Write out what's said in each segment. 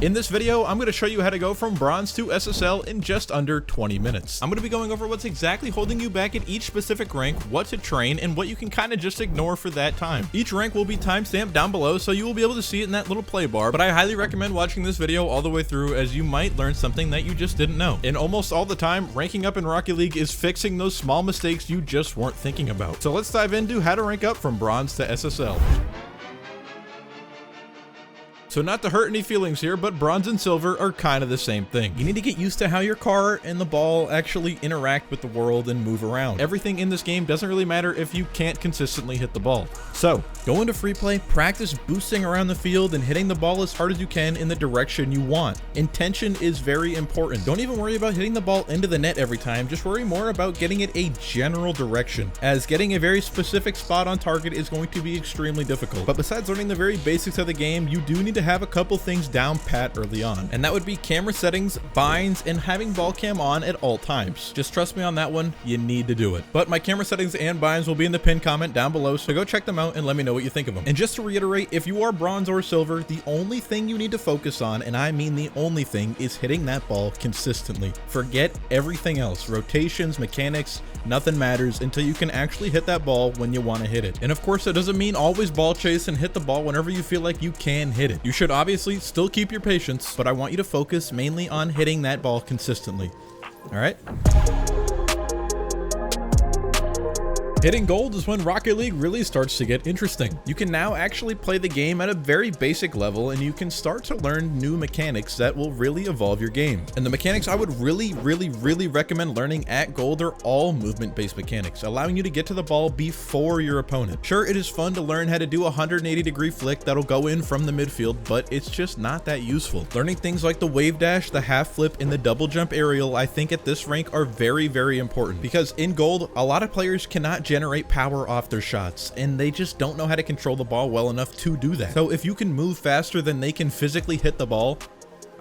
In this video, I'm going to show you how to go from bronze to SSL in just under 20 minutes. I'm going to be going over what's exactly holding you back at each specific rank, what to train, and what you can kind of just ignore for that time. Each rank will be timestamped down below, so you will be able to see it in that little play bar, but I highly recommend watching this video all the way through, as you might learn something that you just didn't know. And almost all the time, ranking up in Rocket League is fixing those small mistakes you just weren't thinking about. So let's dive into how to rank up from bronze to SSL. So not to hurt any feelings here, but bronze and silver are kind of the same thing. You need to get used to how your car and the ball actually interact with the world and move around. Everything in this game doesn't really matter if you can't consistently hit the ball. So go into free play, practice boosting around the field and hitting the ball as hard as you can in the direction you want. Intention is very important. Don't even worry about hitting the ball into the net every time, just worry more about getting it a general direction, as getting a very specific spot on target is going to be extremely difficult. But besides learning the very basics of the game, you do need to have a couple things down pat early on, and that would be camera settings, binds, and having ball cam on at all times. Just trust me on that one, you need to do it. But my camera settings and binds will be in the pinned comment down below, so go check them out and let me know what you think of them. And just to reiterate, if you are bronze or silver, the only thing you need to focus on, and I mean the only thing, is hitting that ball consistently. Forget everything else, rotations, mechanics, nothing matters until you can actually hit that ball when you want to hit it. And of course, that doesn't mean always ball chase and hit the ball whenever you feel like you can hit it. You should obviously still keep your patience, but I want you to focus mainly on hitting that ball consistently. All right? Hitting gold is when Rocket League really starts to get interesting. You can now actually play the game at a very basic level, and you can start to learn new mechanics that will really evolve your game. And the mechanics I would really recommend learning at gold are all movement-based mechanics, allowing you to get to the ball before your opponent. Sure, it is fun to learn how to do a 180-degree flick that'll go in from the midfield, but it's just not that useful. Learning things like the wave dash, the half flip, and the double jump aerial, I think at this rank are very important, because in gold, a lot of players cannot generate power off their shots, and they just don't know how to control the ball well enough to do that. So if you can move faster than they can physically hit the ball,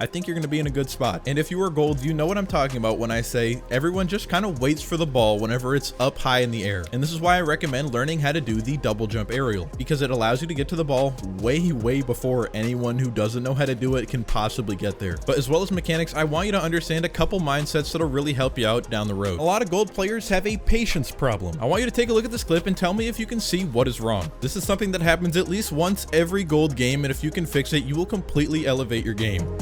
I think you're going to be in a good spot. And if you are gold, you know what I'm talking about when I say everyone just kind of waits for the ball whenever it's up high in the air. And this is why I recommend learning how to do the double jump aerial, because it allows you to get to the ball way before anyone who doesn't know how to do it can possibly get there. But as well as mechanics, I want you to understand a couple mindsets that'll really help you out down the road. A lot of gold players have a patience problem. I want you to take a look at this clip and tell me if you can see what is wrong. This is something that happens at least once every gold game, and if you can fix it, you will completely elevate your game.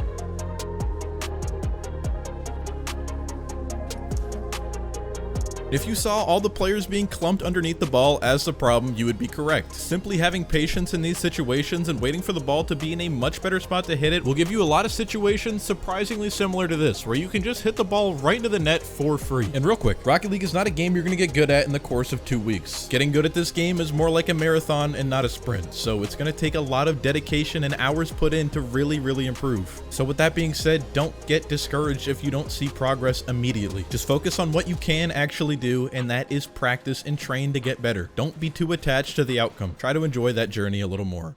If you saw all the players being clumped underneath the ball as the problem, you would be correct. Simply having patience in these situations and waiting for the ball to be in a much better spot to hit it will give you a lot of situations surprisingly similar to this, where you can just hit the ball right into the net for free. And real quick, Rocket League is not a game you're going to get good at in the course of 2 weeks. Getting good at this game is more like a marathon and not a sprint, so it's going to take a lot of dedication and hours put in to really improve. So with that being said, don't get discouraged if you don't see progress immediately. Just focus on what you can actually do, and that is practice and train to get better. Don't be too attached to the outcome. Try to enjoy that journey a little more.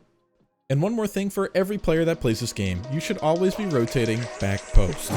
And one more thing for every player that plays this game, you should always be rotating back post.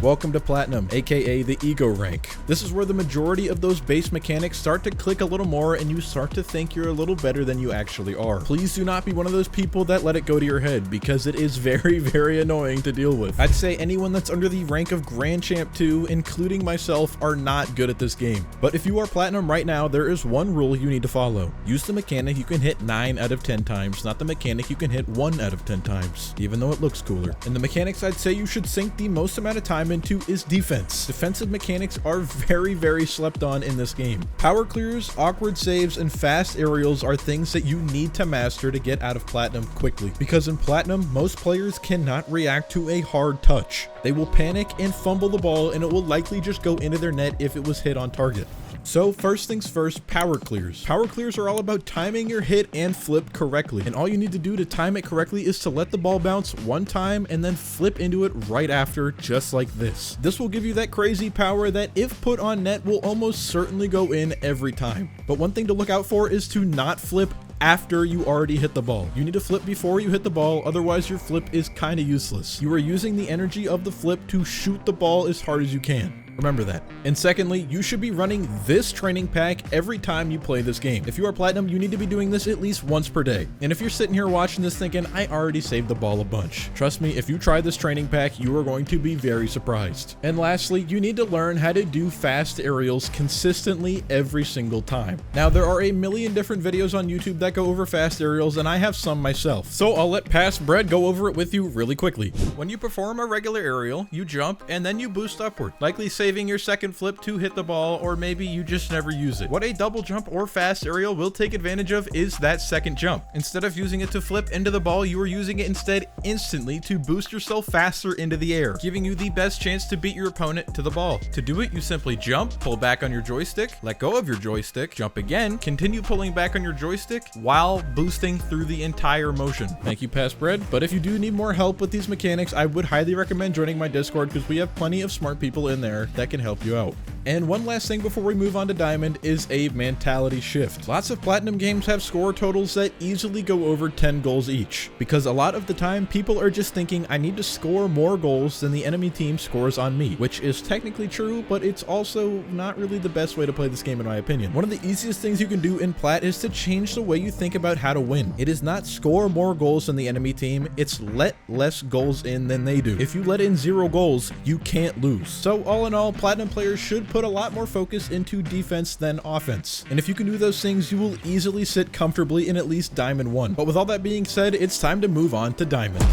Welcome to Platinum, aka the Ego rank. This is where the majority of those base mechanics start to click a little more and you start to think you're a little better than you actually are. Please do not be one of those people that let it go to your head, because it is very annoying to deal with. I'd say anyone that's under the rank of Grand Champ 2, including myself, are not good at this game. But if you are Platinum right now, there is one rule you need to follow. Use the mechanic you can hit 9 out of 10 times, not the mechanic you can hit 1 out of 10 times, even though it looks cooler. And the mechanics I'd say you should sink the most amount of time into is defense. Defensive mechanics are very slept on in this game. Power clears, awkward saves, and fast aerials are things that you need to master to get out of Platinum quickly, because in Platinum, most players cannot react to a hard touch. They will panic and fumble the ball, and it will likely just go into their net if it was hit on target. So first things first, power clears. Power clears are all about timing your hit and flip correctly. And all you need to do to time it correctly is to let the ball bounce one time and then flip into it right after, just like this. This will give you that crazy power that, if put on net, will almost certainly go in every time. But one thing to look out for is to not flip after you already hit the ball. You need to flip before you hit the ball, otherwise your flip is kind of useless. You are using the energy of the flip to shoot the ball as hard as you can. Remember that. And secondly, you should be running this training pack every time you play this game. If you are Platinum, you need to be doing this at least once per day. And if you're sitting here watching this thinking, I already saved the ball a bunch, trust me, if you try this training pack, you are going to be very surprised. And lastly, you need to learn how to do fast aerials consistently every single time. Now, there are a million different videos on YouTube that go over fast aerials, and I have some myself. So I'll let Past Bread go over it with you really quickly. When you perform a regular aerial, you jump and then you boost upward, likely saving your second flip to hit the ball, or maybe you just never use it. What a double jump or fast aerial will take advantage of is that second jump. Instead of using it to flip into the ball, you are using it instead instantly to boost yourself faster into the air, giving you the best chance to beat your opponent to the ball. To do it, you simply jump, pull back on your joystick, let go of your joystick, jump again, continue pulling back on your joystick while boosting through the entire motion. Thank you, Past Bread. But if you do need more help with these mechanics, I would highly recommend joining my Discord, because we have plenty of smart people in there that can help you out. And one last thing before we move on to Diamond is a mentality shift. Lots of Platinum games have score totals that easily go over 10 goals each, because a lot of the time people are just thinking, I need to score more goals than the enemy team scores on me, which is technically true, but it's also not really the best way to play this game in my opinion. One of the easiest things you can do in Plat is to change the way you think about how to win. It is not score more goals than the enemy team, it's let less goals in than they do. If you let in 0 goals, you can't lose. So all in all, Platinum players should put a lot more focus into defense than offense. And if you can do those things, you will easily sit comfortably in at least Diamond 1. But with all that being said, it's time to move on to Diamond.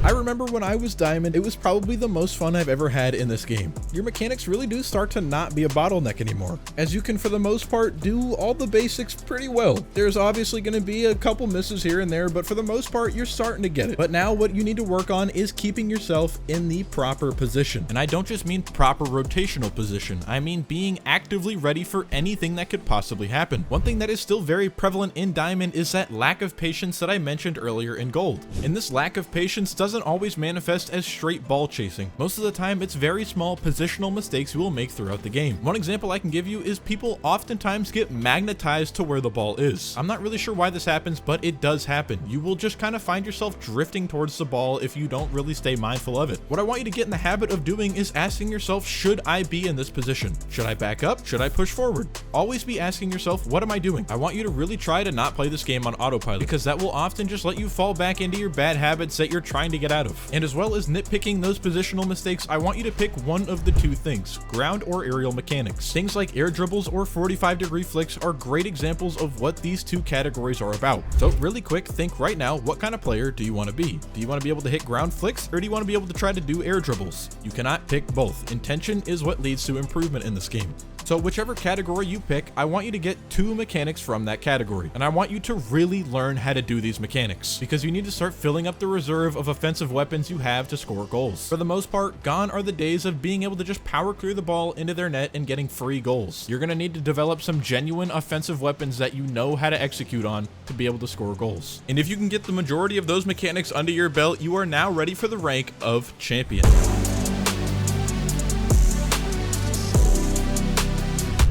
I remember when I was Diamond, it was probably the most fun I've ever had in this game. Your mechanics really do start to not be a bottleneck anymore, as you can for the most part do all the basics pretty well. There's obviously going to be a couple misses here and there, but for the most part you're starting to get it. But now what you need to work on is keeping yourself in the proper position. And I don't just mean proper rotational position, I mean being actively ready for anything that could possibly happen. One thing that is still very prevalent in Diamond is that lack of patience that I mentioned earlier in Gold. And this lack of patience doesn't always manifest as straight ball chasing. Most of the time it's very small positional mistakes you will make throughout the game. One example I can give you is people oftentimes get magnetized to where the ball is. I'm not really sure why this happens, but it does happen. You will just kind of find yourself drifting towards the ball if you don't really stay mindful of it. What I want you to get in the habit of doing is asking yourself, should I be in this position? Should I back up? Should I push forward? Always be asking yourself, what am I doing? I want you to really try to not play this game on autopilot, because that will often just let you fall back into your bad habits that you're trying to get out of. And as well as nitpicking those positional mistakes, I want you to pick one of the two things, ground or aerial mechanics. Things like air dribbles or 45-degree flicks are great examples of what these two categories are about. So really quick, think right now, what kind of player do you want to be? Do you want to be able to hit ground flicks, or do you want to be able to try to do air dribbles? You cannot pick both. Intention is what leads to improvement in this game. So whichever category you pick, I want you to get 2 mechanics from that category. And I want you to really learn how to do these mechanics, because you need to start filling up the reserve of offensive weapons you have to score goals. For the most part, gone are the days of being able to just power clear the ball into their net and getting free goals. You're going to need to develop some genuine offensive weapons that you know how to execute on to be able to score goals. And if you can get the majority of those mechanics under your belt, you are now ready for the rank of champion.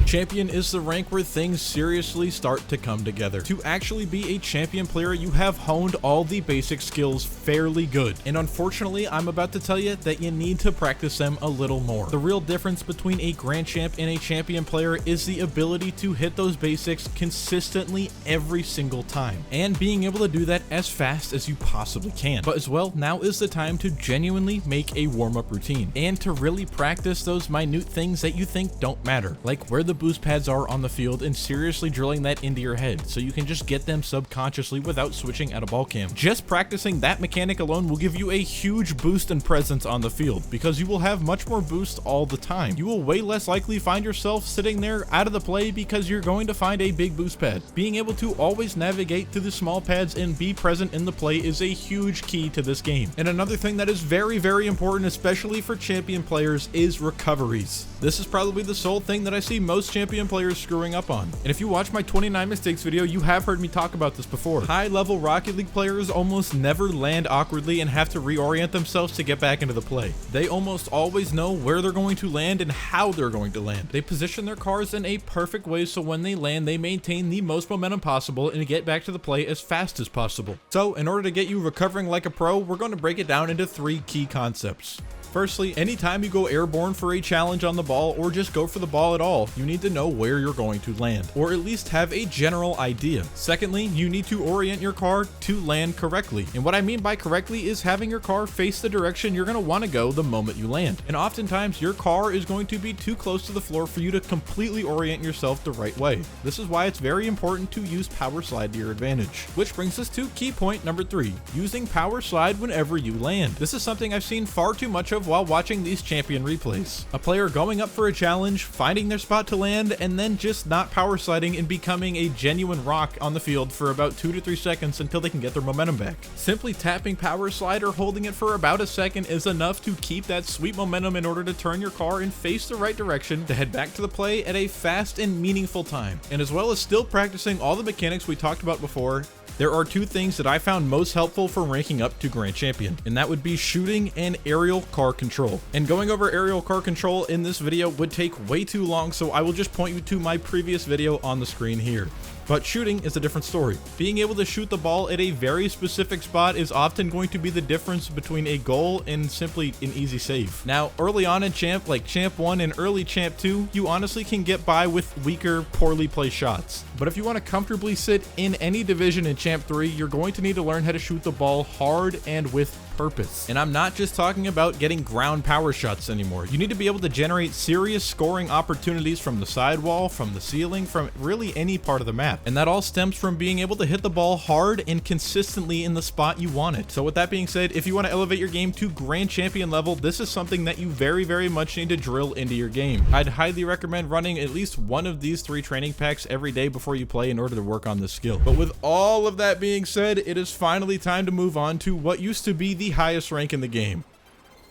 Champion is the rank where things seriously start to come together. To actually be a champion player, you have honed all the basic skills fairly good. And unfortunately, I'm about to tell you that you need to practice them a little more. The real difference between a grand champ and a champion player is the ability to hit those basics consistently every single time, and being able to do that as fast as you possibly can. But as well, now is the time to genuinely make a warm-up routine, and to really practice those minute things that you think don't matter, like where the boost pads are on the field, and seriously drilling that into your head so you can just get them subconsciously without switching at a ball cam. Just practicing that mechanic alone will give you a huge boost in presence on the field, because you will have much more boost all the time. You will way less likely find yourself sitting there out of the play, because you're going to find a big boost pad. Being able to always navigate through the small pads and be present in the play is a huge key to this game. And another thing that is very, very important, especially for champion players, is recoveries. This is probably the sole thing that I see most most champion players screwing up on. And if you watch my 29 mistakes video, you have heard me talk about this before. High-level Rocket League players almost never land awkwardly and have to reorient themselves to get back into the play. They almost always know where they're going to land and how they're going to land. They position their cars in a perfect way so when they land, they maintain the most momentum possible and get back to the play as fast as possible. So in order to get you recovering like a pro, we're going to break it down into 3 key concepts. Firstly, anytime you go airborne for a challenge on the ball or just go for the ball at all, you need to know where you're going to land, or at least have a general idea. Secondly, you need to orient your car to land correctly. And what I mean by correctly is having your car face the direction you're going to want to go the moment you land. And oftentimes your car is going to be too close to the floor for you to completely orient yourself the right way. This is why it's very important to use power slide to your advantage. Which brings us to key point number 3, using power slide whenever you land. This is something I've seen far too much of while watching these champion replays. A player going up for a challenge, finding their spot to land, and then just not power sliding and becoming a genuine rock on the field for about 2 to 3 seconds until they can get their momentum back. Simply tapping power slide or holding it for about a second is enough to keep that sweet momentum in order to turn your car and face the right direction to head back to the play at a fast and meaningful time. And as well as still practicing all the mechanics we talked about before, there are 2 things that I found most helpful for ranking up to Grand Champion, and that would be shooting and aerial car control. And going over aerial car control in this video would take way too long, so I will just point you to my previous video on the screen here. But shooting is a different story. Being able to shoot the ball at a very specific spot is often going to be the difference between a goal and simply an easy save. Now, early on in Champ, like Champ 1 and early Champ 2, you honestly can get by with weaker, poorly placed shots. But if you want to comfortably sit in any division in Champ 3, you're going to need to learn how to shoot the ball hard and with purpose. And I'm not just talking about getting ground power shots anymore. You need to be able to generate serious scoring opportunities from the sidewall, from the ceiling, from really any part of the map. And that all stems from being able to hit the ball hard and consistently in the spot you want it. So with that being said, if you want to elevate your game to Grand Champion level, this is something that you very much need to drill into your game. I'd highly recommend running at least one of these 3 training packs every day before you play in order to work on this skill. But with all of that being said, it is finally time to move on to what used to be the highest rank in the game,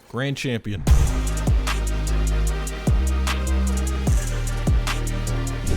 Grand Champion.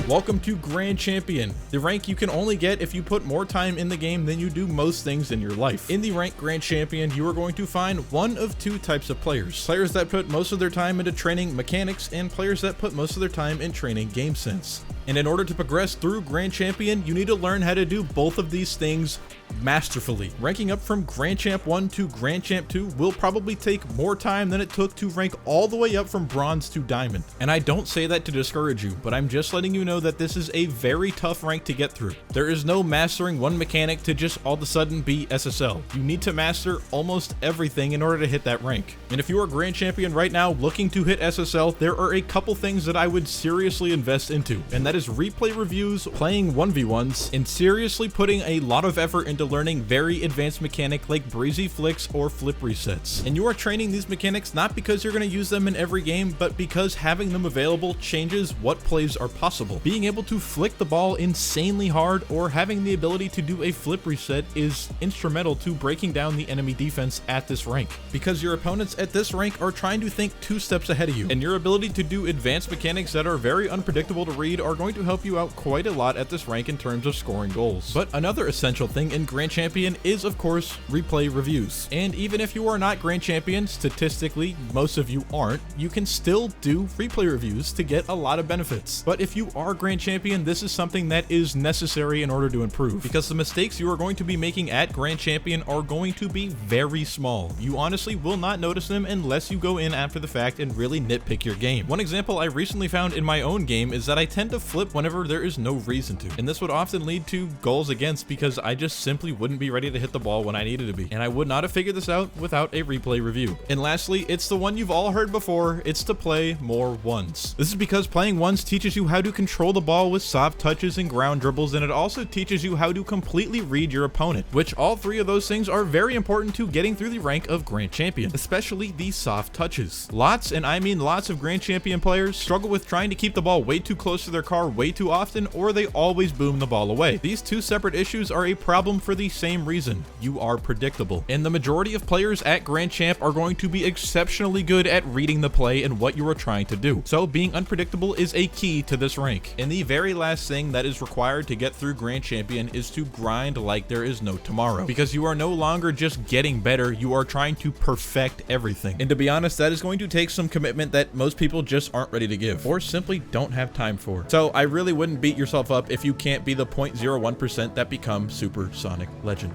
Welcome to Grand Champion, the rank you can only get if you put more time in the game than you do most things in your life. In the rank Grand Champion, you are going to find one of 2 types of players. Players that put most of their time into training mechanics and players that put most of their time in training game sense. And in order to progress through Grand Champion, you need to learn how to do both of these things masterfully. Ranking up from Grand Champ 1 to Grand Champ 2 will probably take more time than it took to rank all the way up from Bronze to Diamond. And I don't say that to discourage you, but I'm just letting you know that this is a very tough rank to get through. There is no mastering one mechanic to just all of a sudden be SSL. You need to master almost everything in order to hit that rank. And if you are Grand Champion right now looking to hit SSL, there are a couple things that I would seriously invest into, and that is replay reviews, playing 1v1s, and seriously putting a lot of effort into learning very advanced mechanic like breezy flicks or flip resets. And you are training these mechanics not because you're going to use them in every game, but because having them available changes what plays are possible. Being able to flick the ball insanely hard or having the ability to do a flip reset is instrumental to breaking down the enemy defense at this rank, because your opponents at this rank are trying to think 2 steps ahead of you, and your ability to do advanced mechanics that are very unpredictable to read are going to help you out quite a lot at this rank in terms of scoring goals. But another essential thing in Grand Champion is, of course, replay reviews. And even if you are not Grand Champion, statistically, most of you aren't, you can still do replay reviews to get a lot of benefits. But if you are Grand Champion, this is something that is necessary in order to improve, because the mistakes you are going to be making at Grand Champion are going to be very small. You honestly will not notice them unless you go in after the fact and really nitpick your game. One example I recently found in my own game is that I tend to flip whenever there is no reason to, and this would often lead to goals against because I just simply wouldn't be ready to hit the ball when I needed to be, and I would not have figured this out without a replay review. And lastly, it's the one you've all heard before, it's to play more ones. This is because playing ones teaches you how to control the ball with soft touches and ground dribbles, and it also teaches you how to completely read your opponent, which all 3 of those things are very important to getting through the rank of Grand Champion, especially the soft touches. Lots, and I mean lots, of Grand Champion players struggle with trying to keep the ball way too close to their car bar way too often, or they always boom the ball away. These two separate issues are a problem for the same reason: you are predictable. And the majority of players at Grand Champ are going to be exceptionally good at reading the play and what you are trying to do. So being unpredictable is a key to this rank. And the very last thing that is required to get through Grand Champion is to grind like there is no tomorrow, because you are no longer just getting better, you are trying to perfect everything. And to be honest, that is going to take some commitment that most people just aren't ready to give, or simply don't have time for. So I really wouldn't beat yourself up if you can't be the 0.01% that become Supersonic Legend.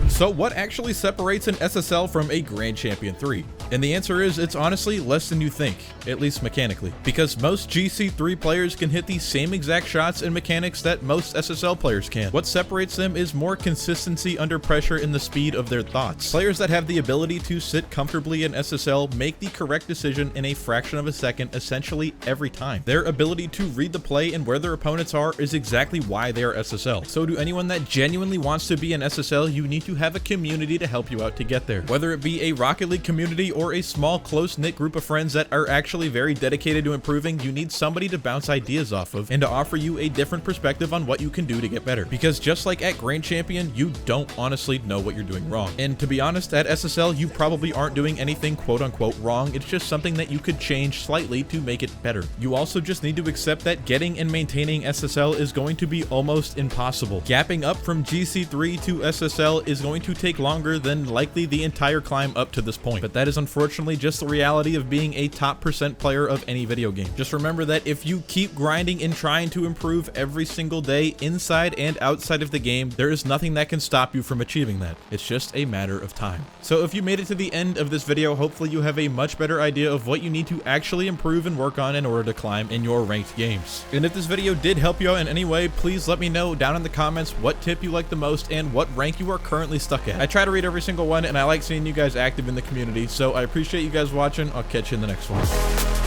So what actually separates an SSL from a Grand Champion 3? And the answer is, it's honestly less than you think, at least mechanically, because most GC3 players can hit the same exact shots and mechanics that most SSL players can. What separates them is more consistency under pressure and the speed of their thoughts. Players that have the ability to sit comfortably in SSL make the correct decision in a fraction of a second essentially every time. Their ability to read the play and where their opponents are is exactly why they are SSL. So to anyone that genuinely wants to be an SSL, you need to have a community to help you out to get there. Whether it be a Rocket League community or a small close-knit group of friends that are actually very dedicated to improving, you need somebody to bounce ideas off of and to offer you a different perspective on what you can do to get better. Because just like at Grand Champion, you don't honestly know what you're doing wrong. And to be honest, at SSL, you probably aren't doing anything quote-unquote wrong. It's just something that you could change slightly to make it better. You also just need to accept that getting and maintaining SSL is going to be almost impossible. Gapping up from GC3 to SSL is going to take longer than likely the entire climb up to this point. But that is unfortunately just the reality of being a top % player of any video game. Just remember that if you keep grinding and trying to improve every single day inside and outside of the game, there is nothing that can stop you from achieving that. It's just a matter of time. So if you made it to the end of this video, hopefully you have a much better idea of what you need to actually improve and work on in order to climb in your ranked games. And if this video did help you out in any way, please let me know down in the comments what tip you like the most and what rank you are currently stuck at. I try to read every single one, and I like seeing you guys active in the community, so I appreciate you guys watching. I'll catch you in the next one.